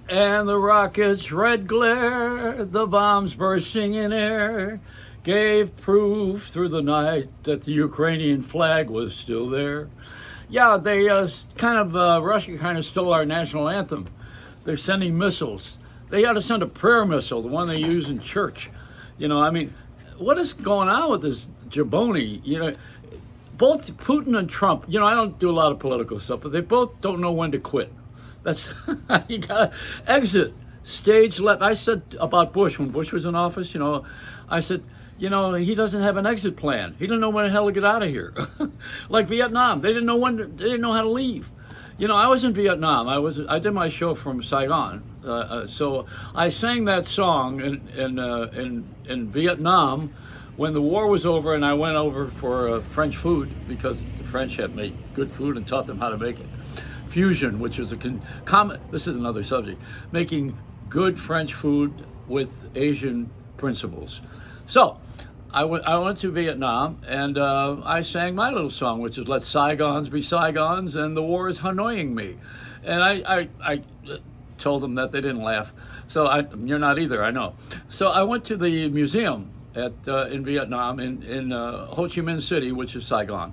And the rocket's red glare, the bombs bursting in air, gave proof through the night that the Ukrainian flag was still there. Yeah, they Russia kind of stole our national anthem. They're sending missiles. They ought to send a prayer missile, the one they use in church. What is going on with this jaboni? Both Putin and Trump, I don't do a lot of political stuff, but they both don't know when to quit. That's you gotta exit stage left. I said about Bush when Bush was in office. I said, he doesn't have an exit plan. He didn't know when the hell to get out of here. Like Vietnam, they didn't know They didn't know how to leave. I was in Vietnam. I did my show from Saigon, so I sang that song in Vietnam when the war was over, and I went over for French food because the French had made good food and taught them how to make it. Fusion, which is this is another subject, making good French food with Asian principles. So I went to Vietnam, and I sang my little song, which is "Let Saigons be Saigons," and the war is Hanoiing me. And I told them that. They didn't laugh. So you're not either, I know. So I went to the museum in Vietnam, in Ho Chi Minh City, which is Saigon.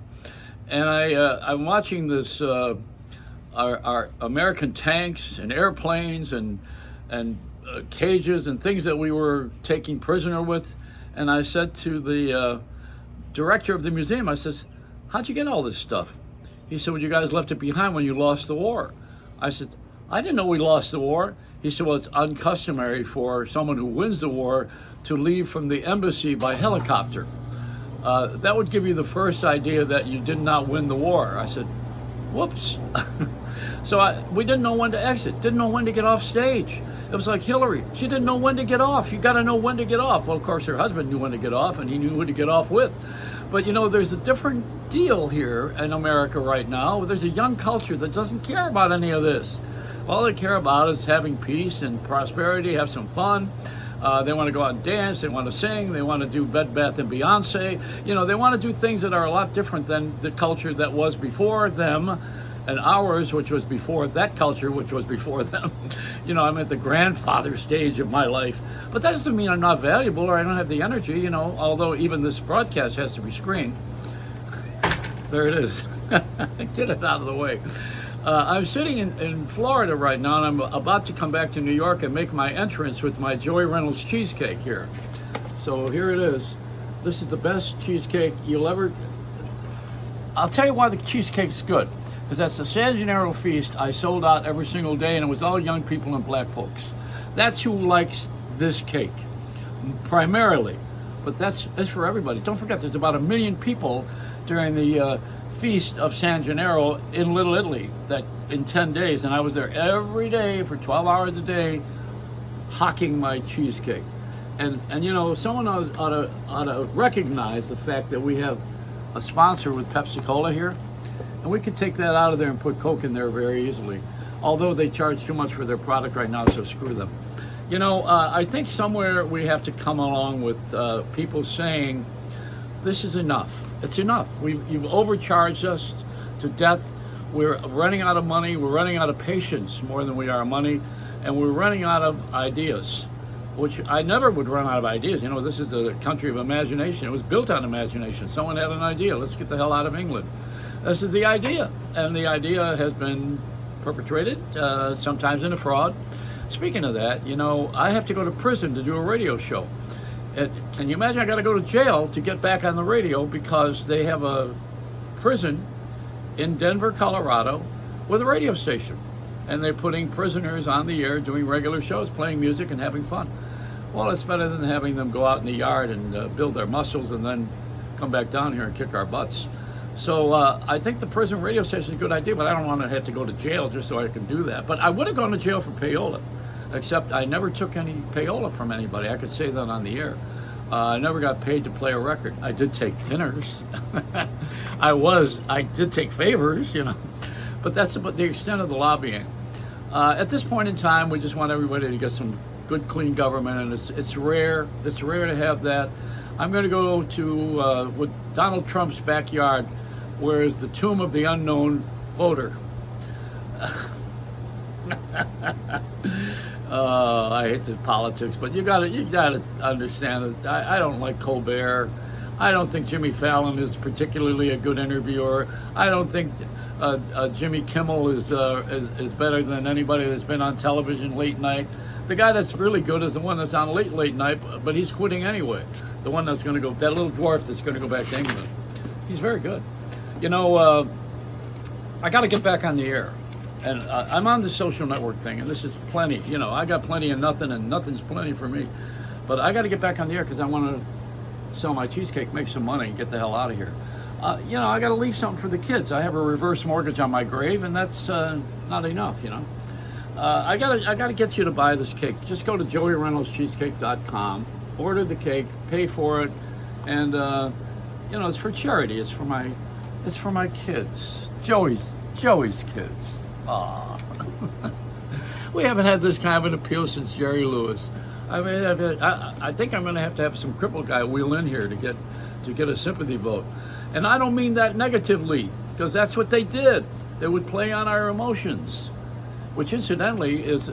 And I'm watching this... Our American tanks and airplanes and cages and things that we were taking prisoner with. And I said to the director of the museum, I says, "How'd you get all this stuff?" He said, "Well, you guys left it behind when you lost the war." I said, "I didn't know we lost the war." He said, "Well, it's uncustomary for someone who wins the war to leave from the embassy by helicopter. That would give you the first idea that you did not win the war." I said, "Whoops." So we didn't know when to exit, didn't know when to get off stage. It was like Hillary. She didn't know when to get off. You got to know when to get off. Well, of course, her husband knew when to get off, and he knew who to get off with. But, there's a different deal here in America right now. There's a young culture that doesn't care about any of this. All they care about is having peace and prosperity, have some fun. They want to go out and dance. They want to sing. They want to do Bed Bath and Beyonce. They want to do things that are a lot different than the culture that was before them. And ours, which was before that culture, which was before them. I'm at the grandfather stage of my life. But that doesn't mean I'm not valuable or I don't have the energy, although even this broadcast has to be screened. There it is. Get it out of the way. I'm sitting in Florida right now, and I'm about to come back to New York and make my entrance with my Joy Reynolds cheesecake here. So here it is. This is the best cheesecake you'll ever... I'll tell you why the cheesecake's good. Because that's the San Gennaro feast. I sold out every single day, and it was all young people and black folks. That's who likes this cake, primarily. But that's for everybody. Don't forget, there's about 1 million people during the feast of San Gennaro in Little Italy that in 10 days. And I was there every day for 12 hours a day, hawking my cheesecake. And someone ought to recognize the fact that we have a sponsor with Pepsi-Cola here. And we could take that out of there and put Coke in there very easily. Although they charge too much for their product right now, so screw them. I think somewhere we have to come along with people saying, this is enough. It's enough. You've overcharged us to death. We're running out of money. We're running out of patience more than we are money. And we're running out of ideas, which I never would run out of ideas. This is a country of imagination. It was built on imagination. Someone had an idea. Let's get the hell out of England. This is the idea, and the idea has been perpetrated, sometimes in a fraud. Speaking of that, I have to go to prison to do a radio show. Can you imagine? I got to go to jail to get back on the radio because they have a prison in Denver, Colorado, with a radio station. And they're putting prisoners on the air doing regular shows, playing music and having fun. Well, it's better than having them go out in the yard and build their muscles and then come back down here and kick our butts. So I think the prison radio station is a good idea, but I don't want to have to go to jail just so I can do that. But I would have gone to jail for payola, except I never took any payola from anybody. I could say that on the air. I never got paid to play a record. I did take dinners. I did take favors, But that's about the extent of the lobbying. At this point in time, we just want everybody to get some good, clean government, and it's rare. It's rare to have that. I'm going to go to with Donald Trump's backyard, where is the tomb of the unknown voter. I hate the politics, but you gotta understand that I don't like Colbert. I don't think Jimmy Fallon is particularly a good interviewer. I don't think Jimmy Kimmel is better than anybody that's been on television late night. The guy that's really good is the one that's on late night, but he's quitting anyway. The one that's going to go, that little dwarf that's going to go back to England. He's very good. You know, I got to get back on the air. And I'm on the social network thing, and this is plenty. You know, I got plenty of nothing, and nothing's plenty for me. But I got to get back on the air because I want to sell my cheesecake, make some money, and get the hell out of here. You know, I got to leave something for the kids. I have a reverse mortgage on my grave, and that's not enough, you know. I gotta get you to buy this cake. Just go to joeyreynoldscheesecake.com, order the cake, pay for it, and you know, it's for charity. It's for my kids. Joey's kids. Aw. We haven't had this kind of an appeal since Jerry Lewis. I mean, I think I'm going to have some crippled guy wheel in here to get a sympathy vote, and I don't mean that negatively, because that's what they did. They would play on our emotions, which incidentally is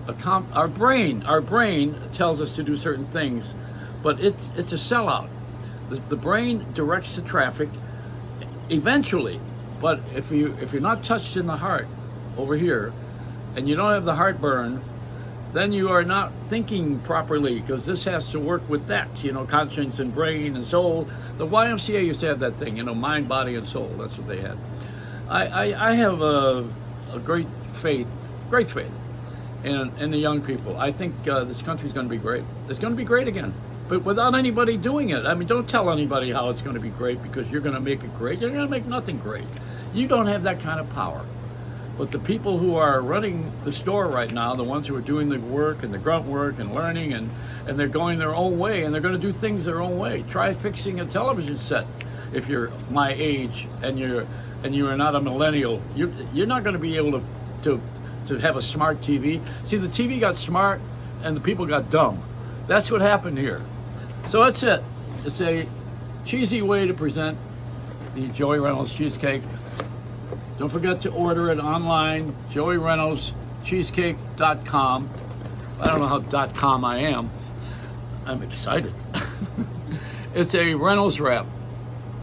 our brain. Our brain tells us to do certain things, but it's a sellout. The brain directs the traffic eventually, but if you're not touched in the heart over here, and you don't have the heartburn, then you are not thinking properly, because this has to work with that, you know, conscience and brain and soul. The YMCA used to have that thing, you know, mind, body, and soul. That's what they had. I have a great faith in the young people. I think this country's going to be great. It's going to be great again, but without anybody doing it. I mean, don't tell anybody how it's going to be great, because you're going to make it great. You're going to make nothing great. You don't have that kind of power. But the people who are running the store right now, the ones who are doing the work and the grunt work and learning, and they're going their own way, and they're going to do things their own way. Try fixing a television set if you're my age and you are not a millennial. You're not going to be able to have a smart TV. See, the TV got smart and the people got dumb. That's what happened here. So that's it. It's a cheesy way to present the Joey Reynolds cheesecake. Don't forget to order it online, joeyreynoldscheesecake.com. I don't know how .com I am. I'm excited. It's a Reynolds wrap.